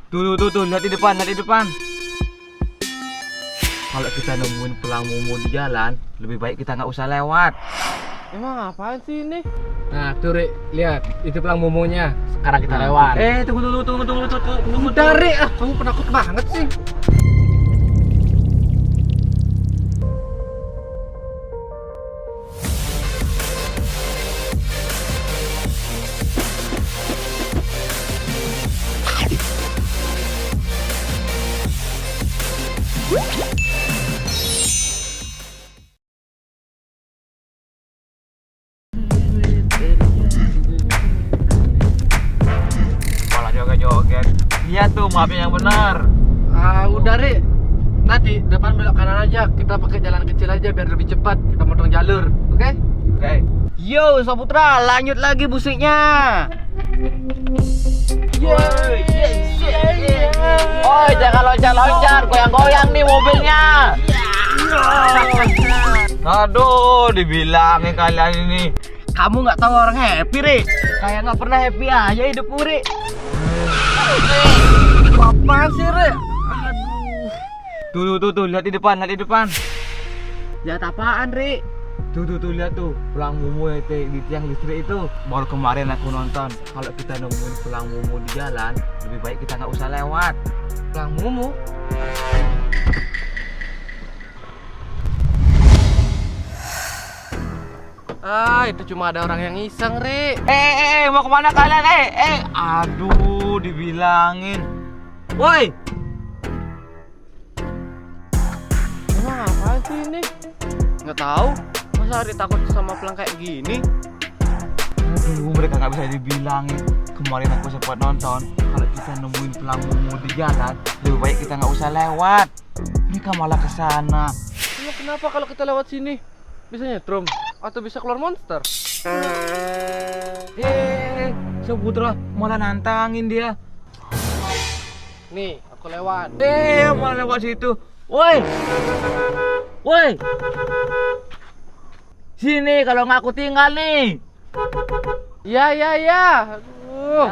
Tuh, lihat di depan, lihat di depan. Kalau kita nemuin pelang mumu di jalan, lebih baik kita nggak usah lewat. Emang apaan sih ini? Nah, tuh Rik, lihat, itu pelang momonya. Sekarang kita Nah, lewat. Tunggu. Dari kamu penakut banget sih. Malah joget-joget. Lihat tuh mapnya yang benar. Udah Rik. Nanti depan belok kanan aja. Kita pakai jalan kecil aja biar lebih cepat. Kita motong jalur, oke? Oke. Yo, Saputra, lanjut lagi musiknya. Oh, jangan loncat-loncat, goyang-goyang nih mobilnya. Aduh, dibilangin kalian ini. Kamu nggak tahu orang happy, Rik. Kayak nggak pernah happy aja hidup Rik. Apaan sih Rik? Tuh, lihat di depan, lihat di depan. Lihat apaan Rik? Tuh, lihat tuh, pelang mumu di tiang listrik itu. Baru kemarin aku nonton. Kalau kita nemuin pelang mumu di jalan, lebih baik kita nggak usah lewat. Pelang mumu? Itu cuma ada orang yang iseng, Rik. Mau kemana kalian? Aduh, dibilangin. Woi, Emang apaan sih ini? Nggak tahu. Masa Rik takut sama pelang kayak gini? aduh, mereka nggak bisa dibilangin. Kemarin aku sempat nonton. Kalau kita nemuin pelang mumu di jalan, lebih baik kita nggak usah lewat. Mereka malah ke sana. Ya, kenapa kalau kita lewat sini? Bisa nyetrum atau bisa keluar monster? Saputra malah nantangin dia. Nih, aku lewat. Malah lewat situ. Woi, sini kalau nggak aku tinggal nih. Ya. Aduh.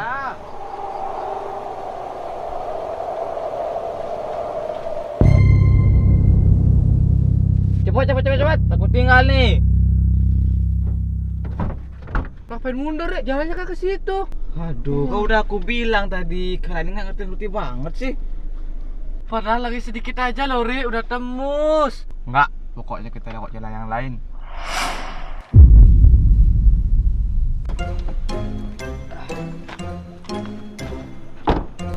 Cepat. Aku tinggal nih. Ngapain mundur ya? Jalannya kan ke situ. Aduh, kau udah aku bilang tadi. Kalian nggak ngerti-ngerti banget sih. Padahal lagi sedikit aja loh, Rik. Udah tembus. Enggak, pokoknya kita lewat jalan yang lain.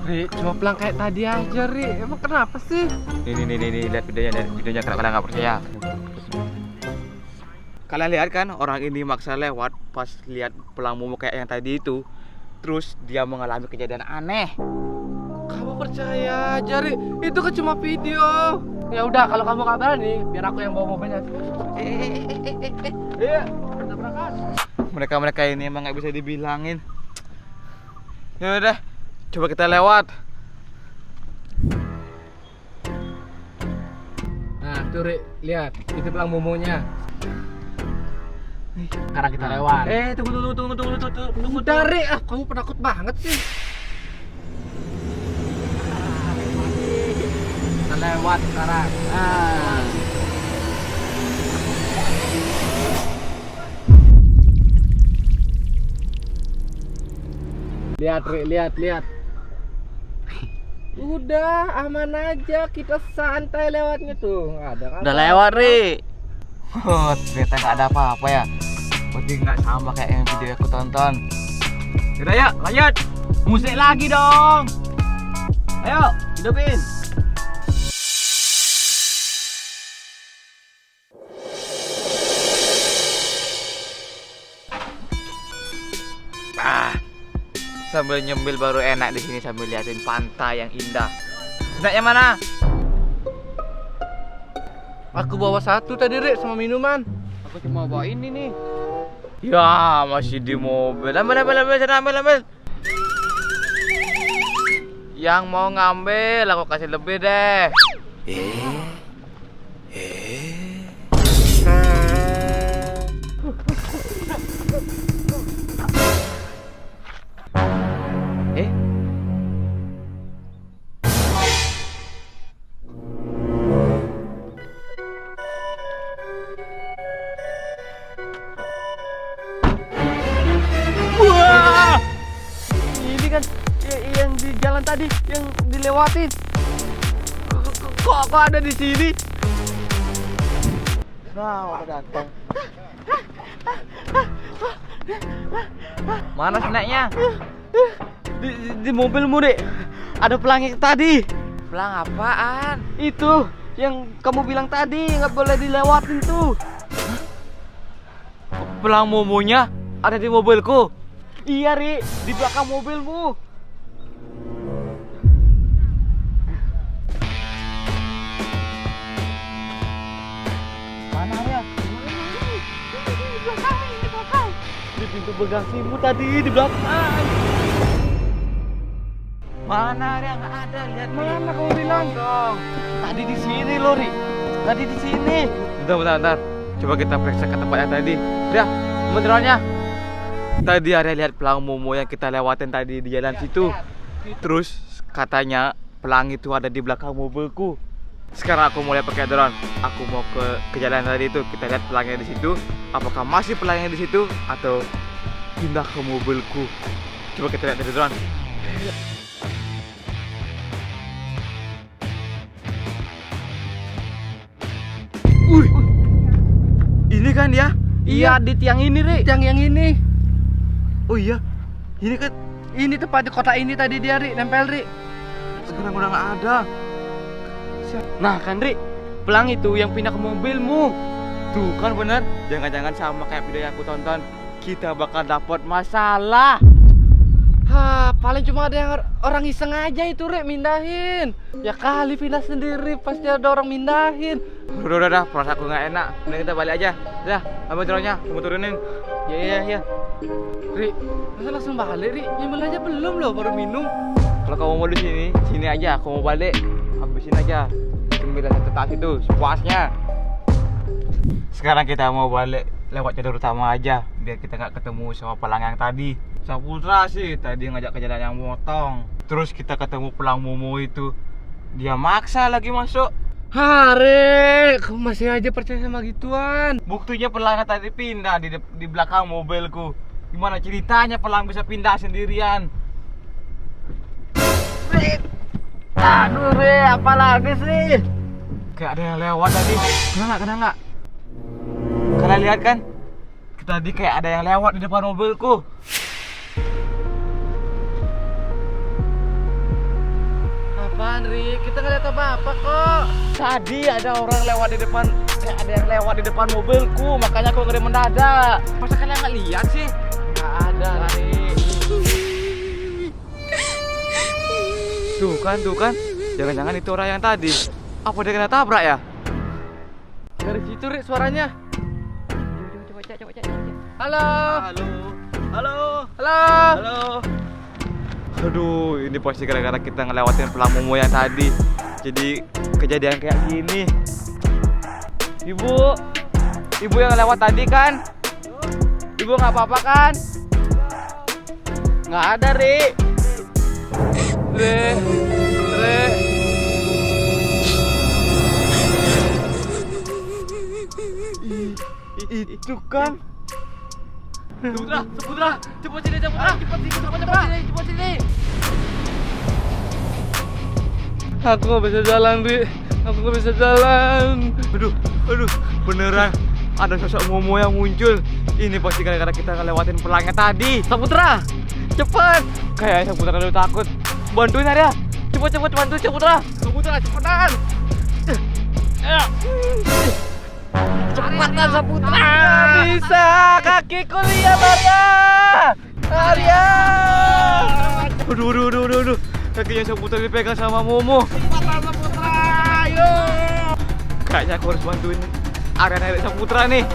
Rik, cuma pelang kayak tadi aja, Rik. Emang kenapa sih? Nih, lihat videonya kalau kalian nggak percaya. Kalian lihat kan, orang ini maksa lewat pas lihat pelang mumu kayak yang tadi itu. Terus dia mengalami kejadian aneh. Kamu percaya aja, Rik. Itu kan cuma video. Ya udah, kalau kamu nggak berani, biar aku yang bawa mobilnya. Iya, tabrakan. Mereka ini emang nggak bisa dibilangin. Ya udah, coba kita lewat. Nah, tuh Rik, lihat. Itu pelang mumunya. Sekarang kita lewat. Tunggu. Dari kamu penakut banget sih. Kita lewat sekarang. Lihat Rik, lihat. Udah aman aja, kita santai lewatnya tuh. Nggak ada kan? Udah lewat, Ri. Ternyata nggak ada apa-apa ya. Berarti nggak sama kayak yang video aku tonton. Yaudah ya, lanjut. Musik lagi dong. Ayo, hidupin. Sambil nyembil baru enak di sini sambil liatin pantai yang indah. Enaknya mana? Aku bawa satu tadi, Rik, sama minuman. Aku cuma bawa ini nih. Ya, masih di mobil. Ambil. Yang mau ngambil, aku kasih lebih deh. tadi yang dilewatin. Kok ada di sini? Nah, udah datang. Mana snacknya? Di mobilmu, Dek. Ada pelangi tadi. Pelang apaan? Itu yang kamu bilang tadi nggak boleh dilewatin tuh. Pelang momonya ada di mobilku. Iya, Ri, di belakang mobilmu. Mana ya? Di belakang. Di pintu bagasimu tadi di belakang. Mana ya? Nggak ada. Lihat mana kamu bilang dong. Tadi di sini loh, Ri. Tadi di sini. Bentar. Coba kita periksa ke tempat yang tadi. Udah, benerannya. Tadi ada lihat pelang momo yang kita lewatin tadi di jalan situ. Terus katanya pelang itu ada di belakang mobilku. Sekarang aku mulai pakai drone. Aku mau ke jalan tadi itu. Kita lihat pelangnya di situ. Apakah masih pelangnya di situ atau pindah ke mobilku? Coba kita lihat dari drone. Ini kan dia? Iya, di tiang ini, Ri. Tiang yang ini. Oh iya, ini kan Ini tepat di kotak ini tadi dia, Ri, nempel, Ri. sekarang udah nggak ada. Nah kan, Ri, pelang itu yang pindah ke mobilmu. Tuh kan bener. Jangan-jangan sama kayak video yang aku tonton. Kita bakal dapat masalah. Hah, paling cuma ada yang orang iseng aja itu, Ri, mindahin. Ya kali pindah sendiri, pasti ada orang mindahin. Udah, perasaan aku nggak enak. Mending kita balik aja. Udah, ambil drone-nya, kamu turunin. Iya. Ri, masa langsung balik, Ri? Nyemil aja belum loh, baru minum. Kalau kamu mau di sini aja. Aku mau balik, habisin aja. Cemilan satu tas itu, sepuasnya. Sekarang kita mau balik lewat jalur utama aja, biar kita nggak ketemu sama pelang yang tadi. Saputra sih tadi ngajak ke jalan yang motong. Terus kita ketemu pelang momo itu, dia maksa lagi masuk. Hari, kamu masih aja percaya sama gituan? Buktinya pelangnya tadi pindah di belakang mobilku. Gimana ceritanya pelang bisa pindah sendirian? Aduh, Re, apa lagi sih? Kayak ada yang lewat tadi. Kena nggak? Kalian lihat kan? Tadi kayak ada yang lewat di depan mobilku. Apaan, Ri? Kita nggak lihat apa-apa kok. Tadi ada orang lewat di depan, ada yang lewat di depan mobilku, makanya aku ngeri mendadak. Masa kalian nggak lihat sih? Nggak ada, Ri. Tuh kan, jangan-jangan itu orang yang tadi. Apa dia kena tabrak ya? Dari situ, Ri, suaranya. Coba. Halo. Halo. Aduh, ini pasti gara-gara kita ngelewatin pelang momo yang tadi. Jadi kejadian kayak gini. Ibu yang lewat tadi kan? Ibu nggak apa-apa kan? Nggak ada, Ri. Re. Itu kan. Saputra, cepat sini. Aku nggak bisa jalan, Ri. Aduh, beneran ada sosok momo yang muncul. Ini pasti gara-gara kita ngelewatin pelangnya tadi. Saputra, cepet. Kayaknya Saputra udah takut. Bantuin Arya. Cepet bantu Saputra. Saputra, cepetan. Cepatan Saputra. Bisa, kakiku lihat Arya. Aduh. Kakinya Saputra dipegang sama Momo. Cepetan, Saputra, ayo. Kayaknya aku harus bantuin Arya narik Saputra nih.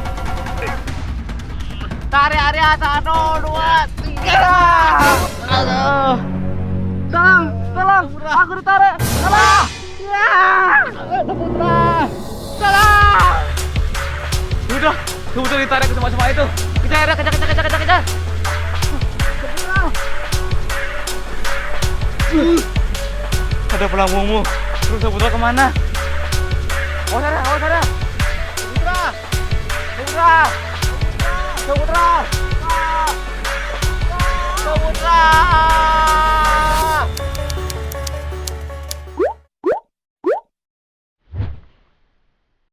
Tarik Arya, 1, 2, 3. Aduh. Tolong, aku ditarik. Tolong. Ya. Saputra. Tolong. Udah, Saputra ditarik ke semua itu. Kejar. Ada pelang Momo. Terus Saputra kemana? Oh, sana. Saputra.